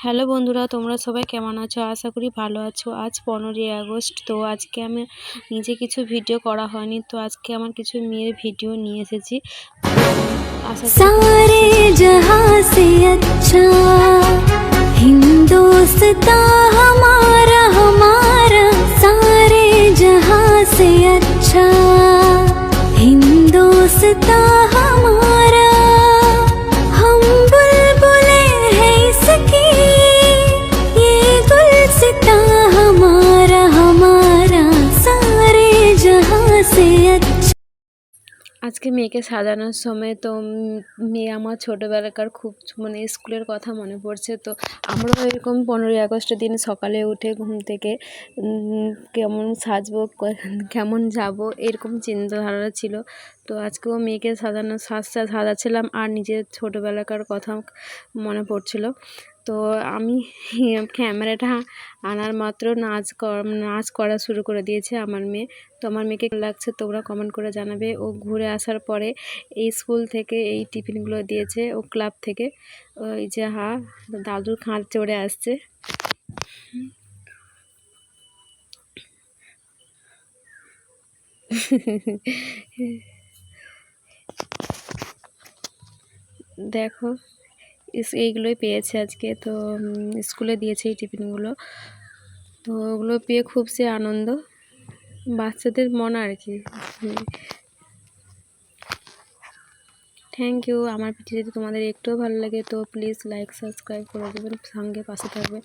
Hello বন্ধুরা, তোমরা সবাই কেমন আছো? আশা করি ভালো আছো। আজ 15ই আগস্ট। তো আজকে আমি নিজে কিছু ভিডিও করা হয়নি, তো আজকে আমার কিছু মেয়ের ভিডিও নিয়ে এসেছি। আশা করি सारे जहां से अच्छा हिंदुस्ता हमारा हमारा सारे जहां से अच्छा हिंदुस्ता हमारा हम बुलबुले हैं इसकी ये गुलसिता हमारा हमारा सारे जहां से अच्छा। আজকে মেয়েকে সাজানোর সময় তো মেয়ে আমার ছোটোবেলাকার খুব স্কুলের কথা মনে পড়ছে। তো আমরাও এরকম 15ই আগস্টের দিন সকালে উঠে ঘুম থেকে কেমন সাজবো, কেমন যাব, এরকম চিন্তাধারা ছিল। তো আজকেও মেয়েকে সাজাচ্ছিলাম আর নিজের ছোটোবেলাকার কথা মনে পড়ছিল। তো আমি ক্যামেরাটা আনার মাত্র নাচ করা শুরু করে দিয়েছে আমার মেয়ে। তো আমার মেয়েকে কেমন লাগছে তোমরা কমেন্ট করে জানাবে। ও ঘুরে আসার পরে এই স্কুল থেকে এই টিফিনগুলো দিয়েছে, ও ক্লাব থেকে। ওই যে দাদুর খাট চড়ে আসছে। দেখো এইগুলোই পেয়েছে আজকে। তো স্কুলে দিয়েছে এই টিফিনগুলো। তো ওগুলো পেয়ে খুব সে আনন্দ, বাচ্চাদের মন আর কি। Thank you. আমার ভিডিও যদি তোমাদের একটুও ভালো লাগে তো প্লিজ লাইক সাবস্ক্রাইব করে দেবেন, সঙ্গে পাশে থাকবে।